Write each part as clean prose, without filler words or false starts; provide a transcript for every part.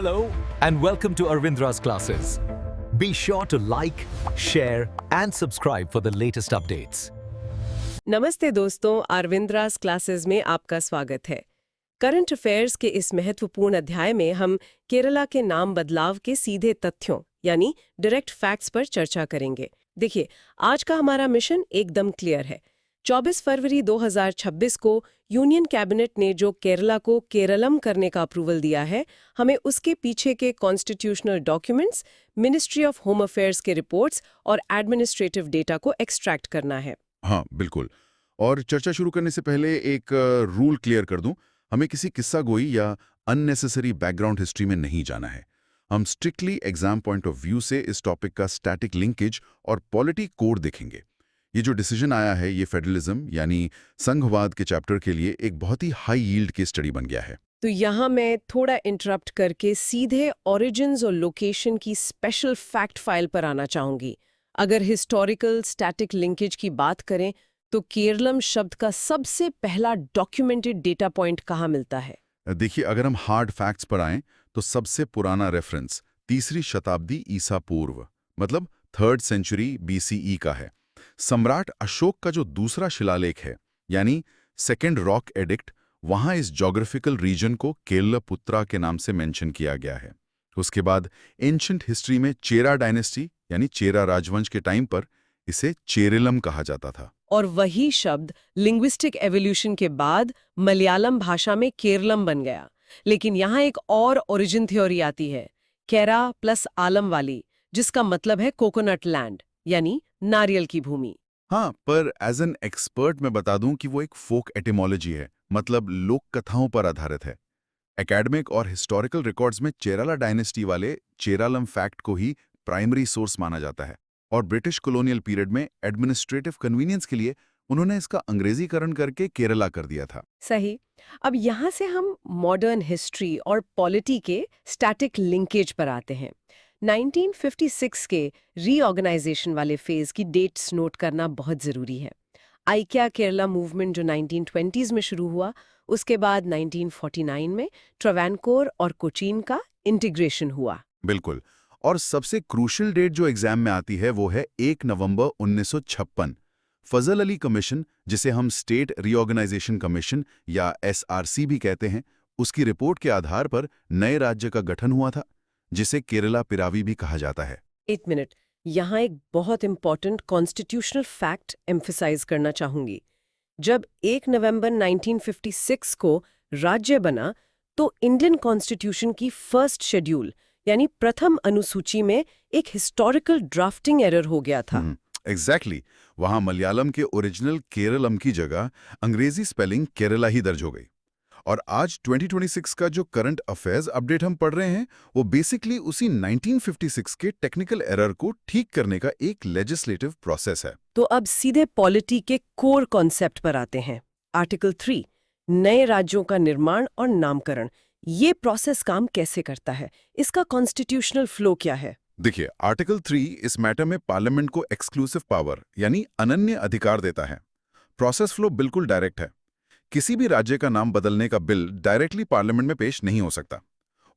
Hello and welcome to Arvindra's classes. Be sure to like, share and subscribe for the latest updates. नमस्ते दोस्तों, अरविंद्रास classes में आपका स्वागत है। करंट अफेयर्स के इस महत्वपूर्ण अध्याय में हम केरला के नाम बदलाव के सीधे तथ्यों यानी डायरेक्ट फैक्ट्स पर चर्चा करेंगे। देखिए, आज का हमारा मिशन एकदम क्लियर है। 24 फरवरी 2026 को यूनियन कैबिनेट ने जो केरला को केरलम करने का अप्रूवल दिया है, हमें उसके पीछे के constitutional documents, ministry of home affairs के रिपोर्ट्स और एडमिनिस्ट्रेटिव डेटा को एक्सट्रैक्ट करना है। हाँ, बिल्कुल। और चर्चा शुरू करने से पहले एक रूल क्लियर कर दूं, हमें किसी किस्सा गोई या अननेसेसरी बैकग्राउंड हिस्ट्री में नहीं जाना है। हम strictly exam point of view से इस टॉपिक का स्टैटिक लिंकेज और पॉलिटी कोड देखेंगे। ये जो डिसीजन आया है, ये फेडरलिज्म यानी संघवाद के चैप्टर के लिए एक बहुत ही हाई यील्ड की स्टडी बन गया है। तो यहाँ मैं थोड़ा इंटरप्ट करके सीधे ओरिजिन्स और लोकेशन की स्पेशल फैक्ट फाइल पर आना चाहूंगी। अगर हिस्टोरिकल स्टैटिक लिंकेज की बात करें तो केरलम शब्द का सबसे पहला डॉक्यूमेंटेड डेटा पॉइंट कहाँ मिलता है? देखिए, अगर हम हार्ड फैक्ट्स पर आएं तो सबसे पुराना रेफरेंस 3री शताब्दी ईसा पूर्व मतलब 3rd सेंचुरी BCE का है। सम्राट अशोक का जो दूसरा शिलालेख है यानी सेकेंड रॉक एडिक्ट, वहां इस जोग्राफिकल रीजन को केरलपुत्रा के नाम से मेंशन किया गया है। उसके बाद एंशिएंट हिस्ट्री में चेरा डायनेस्टी यानी चेरा राजवंश के टाइम पर इसे चेरेलम कहा जाता था। और वही शब्द लिंग्विस्टिक एवोल्यूशन के बाद मलयालम भाषा में केरलम बन गया। लेकिन यहाँ एक और ओरिजिन थ्योरी आती है, केरा प्लस आलम वाली, जिसका मतलब है कोकोनट लैंड यानी नारियल की भूमि। हाँ, पर एज एन एक्सपर्ट मैं बता दूं कि वो एक फोक एटिमोलॉजी है, मतलब लोक कथाओं पर आधारित है। एकेडमिक और हिस्टोरिकल रिकॉर्ड्स में चेराला डायनेस्टी वाले चेरालम फैक्ट को ही प्राइमरी सोर्स माना जाता है, और ब्रिटिश कॉलोनियल पीरियड में एडमिनिस्ट्रेटिव कन्वीनियंस के लिए उन्होंने इसका अंग्रेजीकरण करके केरला कर दिया था। सही। अब यहाँ से हम मॉडर्न हिस्ट्री और पॉलिटी के स्टैटिक लिंकेज पर आते हैं। 1956 के रीऑर्गेनाइजेशन वाले फेज की डेट्स नोट करना बहुत जरूरी है। आइक्या केरला मूवमेंट जो 1920s में शुरू हुआ, उसके बाद 1949 में ट्रावैनकोर और कोचीन का इंटीग्रेशन हुआ। बिल्कुल। और सबसे क्रूशियल डेट जो एग्जाम में आती है वो है 1 नवंबर 1956। फजल अली कमीशन, जिसे हम स्टेट रीऑर्गेनाइजेशन कमीशन या SRC भी कहते हैं, उसकी रिपोर्ट के आधार पर नए राज्य का गठन हुआ था, जिसे केरला पिरावी भी कहा जाता है। एक मिनट, यहाँ एक बहुत इंपॉर्टेंट कॉन्स्टिट्यूशनल फैक्ट एम्फसाइज करना चाहूंगी। जब 1 नवंबर 1956 को राज्य बना तो इंडियन कॉन्स्टिट्यूशन की फर्स्ट शेड्यूल यानी प्रथम अनुसूची में एक हिस्टोरिकल ड्राफ्टिंग एरर हो गया था। एग्जैक्टली। वहां मलयालम के ओरिजिनल केरलम की जगह अंग्रेजी स्पेलिंग केरला ही दर्ज हो गई। और आज 2026 का जो करंट अफेयर्स अपडेट हम पढ़ रहे हैं, वो बेसिकली उसी 1956 के टेक्निकल एरर को ठीक करने का एक लेजिस्लेटिव प्रोसेस है। तो अब सीधे पॉलिटी के कोर कॉन्सेप्ट पर आते हैं। आर्टिकल 3, नए राज्यों का निर्माण और नामकरण। ये प्रोसेस काम कैसे करता है? इसका कॉन्स्टिट्यूशनल फ्लो क्या है? देखिए, आर्टिकल 3 इस मैटर में पार्लियामेंट को एक्सक्लूसिव पावर यानी अनन्य अधिकार देता है। प्रोसेस फ्लो बिल्कुल डायरेक्ट है। किसी भी राज्य का नाम बदलने का बिल डायरेक्टली पार्लियामेंट में पेश नहीं हो सकता।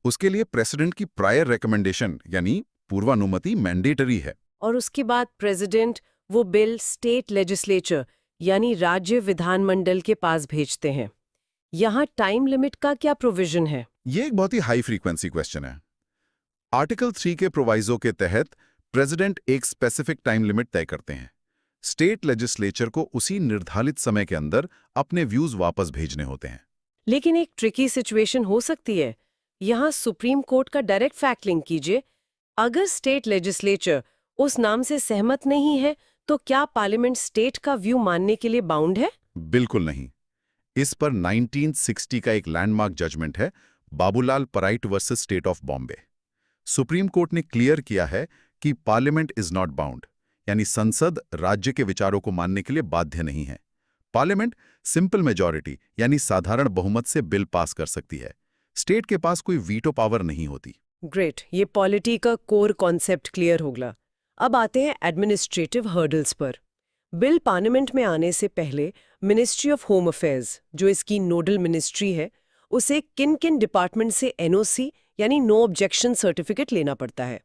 उसके लिए प्रेसिडेंट की प्रायर रिकमेंडेशन यानी पूर्वानुमति मैंडेटरी है। और उसके बाद प्रेसिडेंट वो बिल स्टेट लेजिस्लेचर यानी राज्य विधानमंडल के पास भेजते हैं। यहाँ टाइम लिमिट का क्या प्रोविजन है? ये एक बहुत ही हाई फ्रीक्वेंसी क्वेश्चन है। आर्टिकल 3 के प्रोवाइजो के तहत प्रेसिडेंट एक स्पेसिफिक टाइम लिमिट तय करते हैं। स्टेट लेजिस्लेचर को उसी निर्धारित समय के अंदर अपने व्यूज वापस भेजने होते हैं। लेकिन एक ट्रिकी सिचुएशन हो सकती है। यहाँ सुप्रीम कोर्ट का डायरेक्ट फैक्ट लिंक कीजिए। अगर स्टेट लेजिस्लेचर उस नाम से सहमत नहीं है तो क्या पार्लियामेंट स्टेट का व्यू मानने के लिए बाउंड है? बिल्कुल नहीं। इस पर 1960 का एक लैंडमार्क जजमेंट है, Babulal Parait versus state of Bombay. Supreme Court ने क्लियर किया है कि पार्लियामेंट इज नॉट बाउंड, यानी संसद राज्य के विचारों को मानने के लिए बाध्य नहीं है। पार्लियामेंट सिंपल मेजॉरिटी यानी साधारण बहुमत से बिल पास कर सकती है। स्टेट के पास कोई वीटो पावर नहीं होती। ग्रेट, ये पॉलिटी का कोर कॉन्सेप्ट क्लियर हो गया। अब आते हैं एडमिनिस्ट्रेटिव हर्डल्स पर। बिल पार्लियामेंट में आने से पहले मिनिस्ट्री ऑफ होम अफेयर्स, जो इसकी नोडल मिनिस्ट्री है, उसे किन किन डिपार्टमेंट से NOC यानी नो ऑब्जेक्शन सर्टिफिकेट लेना पड़ता है।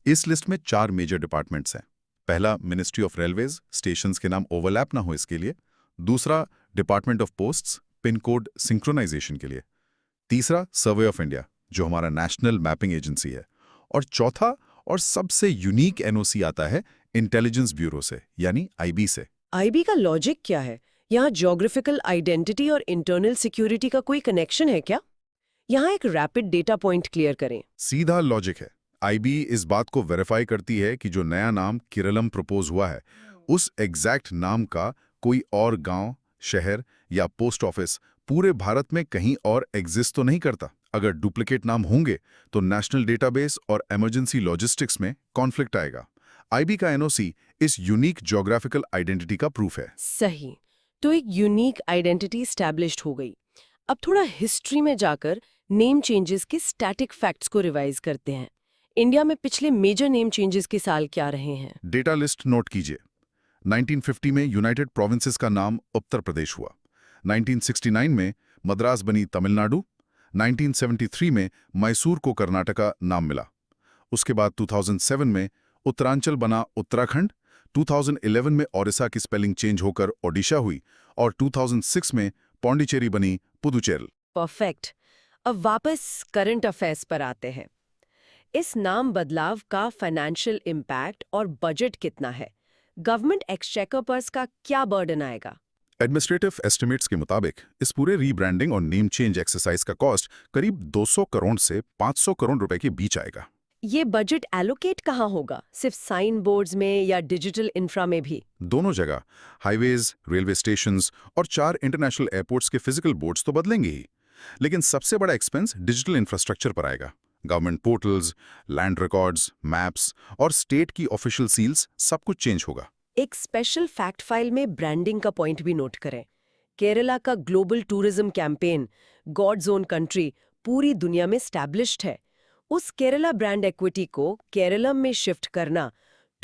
इस लिस्ट में 4 मेजर डिपार्टमेंट्स हैं। पहला मिनिस्ट्री ऑफ रेलवेज, स्टेशंस के नाम ओवरलैप ना हो इसके लिए। दूसरा department of posts, pin code synchronisation के लिए। तीसरा सर्वे ऑफ इंडिया, जो हमारा नेशनल मैपिंग एजेंसी है। और चौथा और सबसे यूनिक एनओसी आता है इंटेलिजेंस ब्यूरो से, यानी आईबी से। आईबी का लॉजिक क्या है? यहाँ ज्योग्राफिकल आइडेंटिटी और इंटरनल सिक्योरिटी का कोई कनेक्शन है क्या? यहाँ एक रैपिड डेटा पॉइंट क्लियर करें। सीधा लॉजिक है। आईबी इस बात को वेरीफाई करती है कि जो नया नाम केरलम प्रपोज हुआ है, उस एग्जैक्ट नाम का कोई और गांव, शहर या पोस्ट ऑफिस पूरे भारत में कहीं और एग्जिस्ट तो नहीं करता। अगर डुप्लीकेट नाम होंगे तो नेशनल डेटाबेस और इमरजेंसी लॉजिस्टिक्स में कॉन्फ्लिक्ट आएगा। आईबी का एनओसी इस यूनिक ज्योग्राफिकल आइडेंटिटी का प्रूफ है। सही, तो एक यूनिक आइडेंटिटी स्टैब्लिश्ड हो गई। अब थोड़ा हिस्ट्री में जाकर नेम चेंजेस के स्टैटिक फैक्ट्स को रिवाइज करते हैं। इंडिया में पिछले मेजर नेम चेंजेस के साल क्या रहे हैं? डेटा लिस्ट नोट कीजिए। 1950 में यूनाइटेड प्रोविंसेस का नाम उत्तर प्रदेश हुआ। 1969 में मद्रास बनी तमिलनाडु। 1973 में मैसूर को कर्नाटका नाम मिला। उसके बाद 2007 में उत्तरांचल बना उत्तराखंड। 2011 में ओडिशा की स्पेलिंग चेंज होकर ओडिशा हुई और 2006 में पौंडीचेरी बनी पुदुचेरी। परफेक्ट। अब वापस करंट अफेयर्स पर आते हैं। इस नाम बदलाव का फाइनेंशियल इम्पैक्ट और बजट कितना है? गवर्नमेंट एक्सचेकर पर इसका क्या बर्डन आएगा? एडमिनिस्ट्रेटिव एस्टिमेट्स के मुताबिक इस पूरे रीब्रांडिंग और नेम चेंज एक्सरसाइज का कॉस्ट करीब 200 करोड़ से 500 करोड़ रुपए के बीच आएगा। ये बजट एलोकेट कहाँ होगा? सिर्फ साइन बोर्ड्स में या डिजिटल इंफ्रा में भी? दोनों जगह। हाईवेज, रेलवे स्टेशंस और 4 इंटरनेशनल एयरपोर्ट्स के फिजिकल बोर्ड्स तो बदलेंगे ही, लेकिन सबसे बड़ा एक्सपेंस डिजिटल इंफ्रास्ट्रक्चर पर आएगा। Government portals, land records, maps और स्टेट की ऑफिशियल सील्स, सब कुछ चेंज होगा। एक स्पेशल फैक्ट फाइल में ब्रांडिंग का पॉइंट भी नोट करें। केरला का global tourism campaign God's own country पूरी दुनिया में स्टैब्लिश्ड है। उस केरला ब्रांड एक्विटी को केरलम में शिफ्ट करना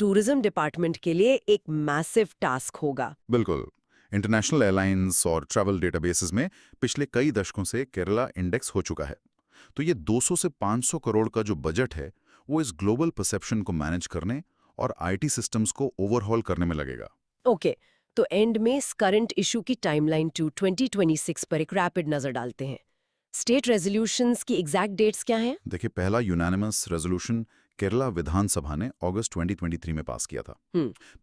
टूरिज्म डिपार्टमेंट के लिए एक मैसिव टास्क होगा। बिल्कुल। इंटरनेशनल एयरलाइंस और ट्रैवल डेटाबेसेस में पिछले कई दशकों से केरला इंडेक्स हो चुका है। तो ये 200 से 500 करोड़ का जो बजट है, वो इस ग्लोबल परसेप्शन को मैनेज करने और आईटी सिस्टम्स को ओवरहॉल करने में लगेगा। ओके, तो एंड में इस करंट इशू की टाइमलाइन टू 2026 पर एक रैपिड नजर डालते हैं। स्टेट रेजोल्यूशंस की एग्जैक्ट डेट्स क्या हैं? देखिए, पहला यूनानिमस रेजोल्यूशन केरला विधानसभा ने अगस्त 2023 में पास किया था।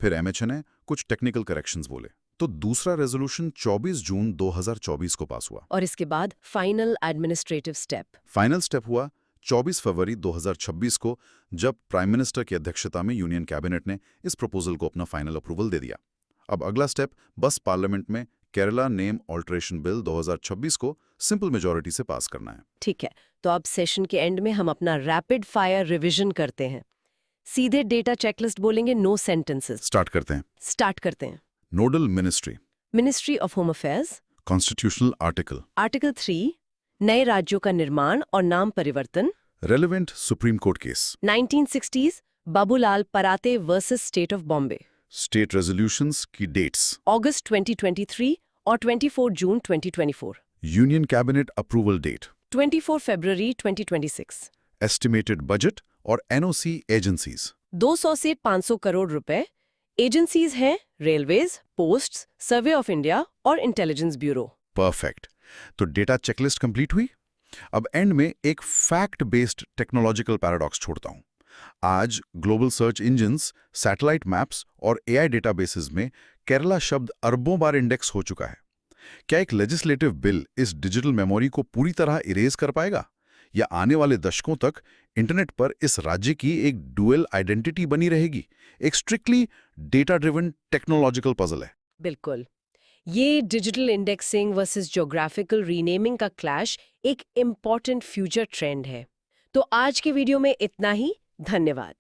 फिर एमएचए ने कुछ टेक्निकल करेक्शंस बोले, तो दूसरा रेजोल्यूशन 24 जून 2024 को पास हुआ। और इसके बाद final administrative step? Final step हुआ 24 फरवरी 2026 को, जब प्राइम मिनिस्टर की अध्यक्षता में यूनियन कैबिनेट ने इस प्रपोजल को अपना फाइनल अप्रूवल दे दिया। अब अगला स्टेप बस पार्लियामेंट में केरला नेम ऑल्टरेशन बिल 2026 को सिंपल मेजॉरिटी से पास करना है। ठीक है, तो अब सेशन के एंड में हम अपना रैपिड फायर रिवीजन करते हैं। सीधे डेटा चेकलिस्ट बोलेंगे, नो सेंटेंसेस। स्टार्ट करते हैं। Nodal ministry, ministry of home affairs. Constitutional article, article 3, नए राज्यों का निर्माण और नाम परिवर्तन। Relevant supreme court case, 1960s Babulal Parate versus state of Bombay. State resolutions की डेट्स, अगस्त 2023 और 24 जून 2024। यूनियन कैबिनेट अप्रूवल डेट, 24 फरवरी 2026। एस्टिमेटेड बजट और एनओसी एजेंसीज। 200 से 500 करोड़ रुपए। एजेंसीज हैं railways, posts, survey of India और इंटेलिजेंस ब्यूरो। परफेक्ट। तो डेटा चेकलिस्ट कंप्लीट हुई। अब एंड में एक फैक्ट बेस्ड टेक्नोलॉजिकल पैराडॉक्स छोड़ता हूं। आज global search engines, satellite maps और एआई डेटाबेसेस में केरला शब्द अरबों बार इंडेक्स हो चुका है। क्या एक लेजिस्लेटिव बिल इस डिजिटल मेमोरी को पूरी तरह इरेज कर पाएगा, या आने वाले दशकों तक इंटरनेट पर इस राज्य की एक डुअल आइडेंटिटी बनी रहेगी? एक strictly data driven technological puzzle है। बिल्कुल। ये digital indexing versus geographical renaming का क्लैश एक इम्पॉर्टेंट फ्यूचर ट्रेंड है। तो आज के वीडियो में इतना ही। धन्यवाद।